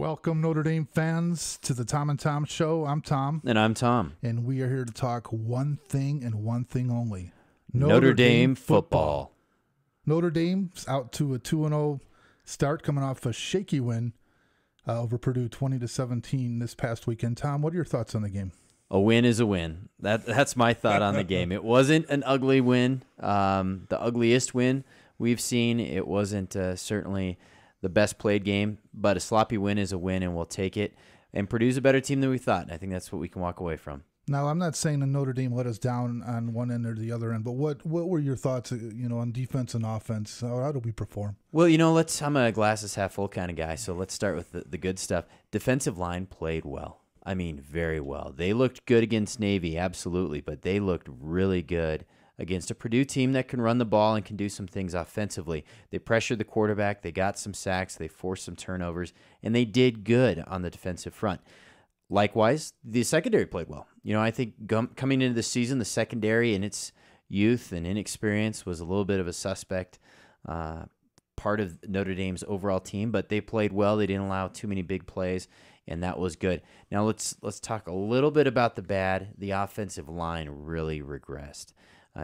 Welcome, Notre Dame fans, to the Tom and Tom Show. I'm Tom. And I'm Tom. And we are here to talk one thing and one thing only. Notre Dame football. Notre Dame's out to a 2-0 start, coming off a shaky win over Purdue 20-17 this past weekend. Tom, what are your thoughts on the game? A win is a win. That's my thought on the game. It wasn't an ugly win, the ugliest win we've seen. It wasn't certainly the best played game, but a sloppy win is a win, and we'll take it. And Purdue's a better team than we thought. I think that's what we can walk away from. Now, I'm not saying that Notre Dame let us down on one end or the other end, but what were your thoughts, on defense and offense? How did we perform? Well, I'm a glasses half full kind of guy, so let's start with the good stuff. Defensive line played well. I mean, very well. They looked good against Navy, absolutely, but they looked really good against a Purdue team that can run the ball and can do some things offensively. They pressured the quarterback, they got some sacks, they forced some turnovers, and they did good on the defensive front. Likewise, the secondary played well. I think coming into the season, the secondary in its youth and inexperience was a little bit of a suspect part of Notre Dame's overall team, but they played well. They didn't allow too many big plays, and that was good. Now let's talk a little bit about the bad. The offensive line really regressed.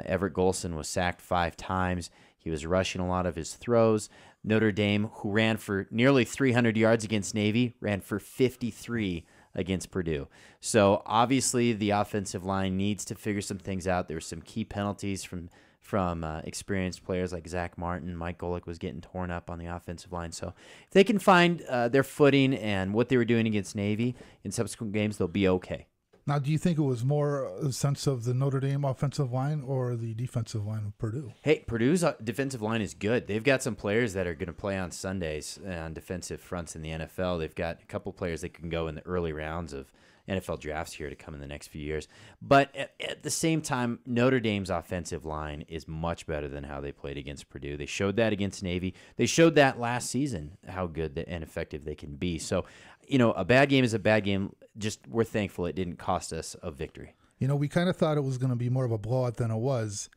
Everett Golson was sacked 5 times. He was rushing a lot of his throws. Notre Dame, who ran for nearly 300 yards against Navy, ran for 53 against Purdue. So obviously the offensive line needs to figure some things out. There were some key penalties from experienced players like Zach Martin. Mike Golick was getting torn up on the offensive line. So if they can find their footing and what they were doing against Navy in subsequent games, they'll be okay. Now, do you think it was more a sense of the Notre Dame offensive line or the defensive line of Purdue? Hey, Purdue's defensive line is good. They've got some players that are going to play on Sundays on defensive fronts in the NFL. They've got a couple players that can go in the early rounds of NFL drafts here to come in the next few years. But at the same time, Notre Dame's offensive line is much better than how they played against Purdue. They showed that against Navy. They showed that last season, how good and effective they can be. So, a bad game is a bad game. Just we're thankful it didn't cost us a victory. We kind of thought it was going to be more of a blowout than it was.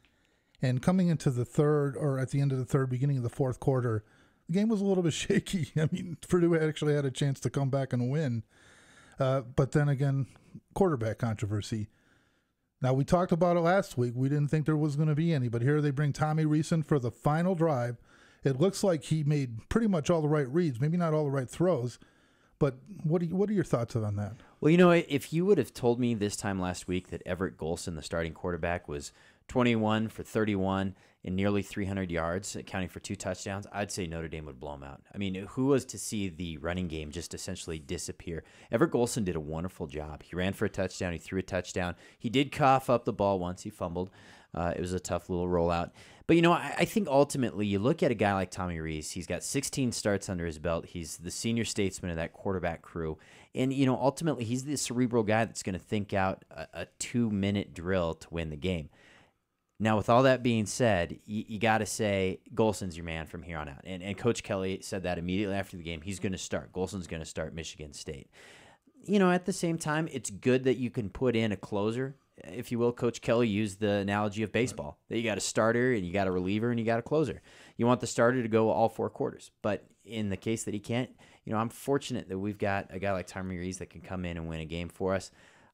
And coming into the third, or at the end of the third, beginning of the fourth quarter, the game was a little bit shaky. I mean, Purdue actually had a chance to come back and win. But then again, quarterback controversy. Now, we talked about it last week. We didn't think there was going to be any, but here they bring Tommy Rees in for the final drive. It looks like he made pretty much all the right reads, maybe not all the right throws. But what are your thoughts on that? Well, if you would have told me this time last week that Everett Golson, the starting quarterback, was 21 for 31 and nearly 300 yards, accounting for 2 touchdowns, I'd say Notre Dame would blow him out. I mean, who was to see the running game just essentially disappear? Everett Golson did a wonderful job. He ran for a touchdown. He threw a touchdown. He did cough up the ball once. He fumbled. It was a tough little rollout. But, I think ultimately you look at a guy like Tommy Rees. He's got 16 starts under his belt. He's the senior statesman of that quarterback crew. And, ultimately he's the cerebral guy that's going to think out a 2-minute drill to win the game. Now, with all that being said, you got to say Golson's your man from here on out. And Coach Kelly said that immediately after the game. He's going to start. Golson's going to start Michigan State. At the same time, it's good that you can put in a closer. If you will, Coach Kelly used the analogy of baseball. That you got a starter, and you got a reliever, and you got a closer. You want the starter to go all 4 quarters. But in the case that he can't, I'm fortunate that we've got a guy like Tommy Rees that can come in and win a game for us.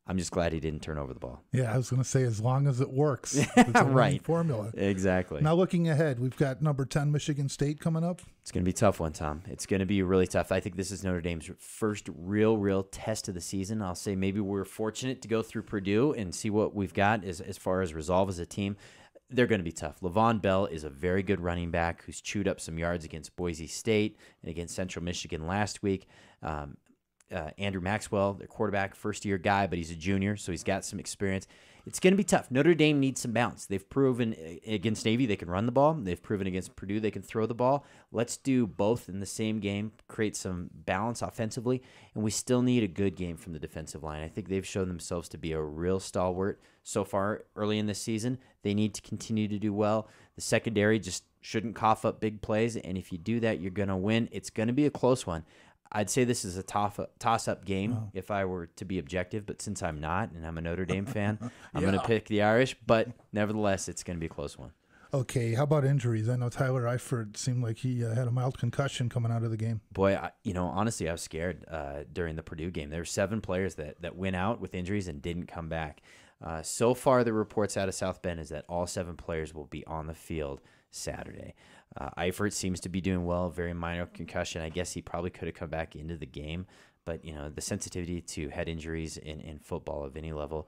I'm just glad he didn't turn over the ball. Yeah, I was going to say, as long as it works. It's a right. Formula. Exactly. Now, looking ahead, we've got number 10 Michigan State coming up. It's going to be a tough one, Tom. It's going to be really tough. I think this is Notre Dame's first real test of the season. I'll say maybe we're fortunate to go through Purdue and see what we've got as far as resolve as a team. They're going to be tough. Levon Bell is a very good running back who's chewed up some yards against Boise State and against Central Michigan last week. Andrew Maxwell, their quarterback, first-year guy, but he's a junior, so he's got some experience. It's going to be tough. Notre Dame needs some balance. They've proven against Navy they can run the ball. They've proven against Purdue they can throw the ball. Let's do both in the same game, create some balance offensively, and we still need a good game from the defensive line. I think they've shown themselves to be a real stalwart so far early in this season. They need to continue to do well. The secondary just shouldn't cough up big plays, and if you do that, you're going to win. It's going to be a close one. I'd say this is a toss-up game if I were to be objective, but since I'm not and I'm a Notre Dame fan, I'm going to pick the Irish, but nevertheless, it's going to be a close one. Okay, how about injuries? I know Tyler Eifert seemed like he had a mild concussion coming out of the game. Boy, honestly, I was scared during the Purdue game. There were 7 players that went out with injuries and didn't come back. So far, the reports out of South Bend is that all 7 players will be on the field Saturday. Eifert seems to be doing well, very minor concussion. I guess he probably could have come back into the game, but the sensitivity to head injuries in football of any level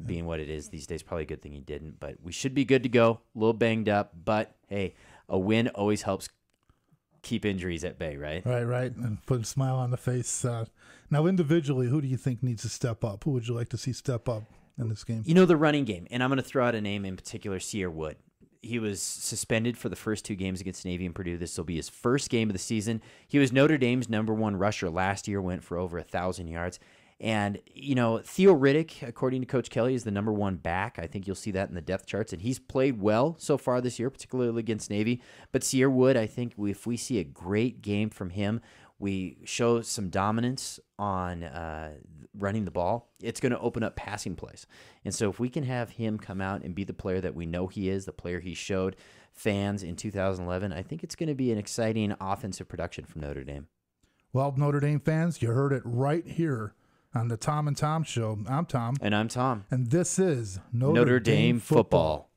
being what it is these days, probably a good thing he didn't. But we should be good to go, a little banged up, but hey, a win always helps keep injuries at bay, right? Right, and put a smile on the face. Now, individually, who do you think needs to step up? Who would you like to see step up in this game? The running game, and I'm going to throw out a name in particular, Sear Wood. He was suspended for the first 2 games against Navy and Purdue. This will be his first game of the season. He was Notre Dame's #1 rusher last year, went for over 1,000 yards. And, Theo Riddick, according to Coach Kelly, is the #1 back. I think you'll see that in the depth charts. And he's played well so far this year, particularly against Navy. But Sear Wood, I think if we see a great game from him, we show some dominance on running the ball, it's going to open up passing plays. And so if we can have him come out and be the player that we know he is, the player he showed fans in 2011, I think it's going to be an exciting offensive production from Notre Dame. Well, Notre Dame fans, you heard it right here on the Tom and Tom Show. I'm Tom. And I'm Tom. And this is Notre Dame football.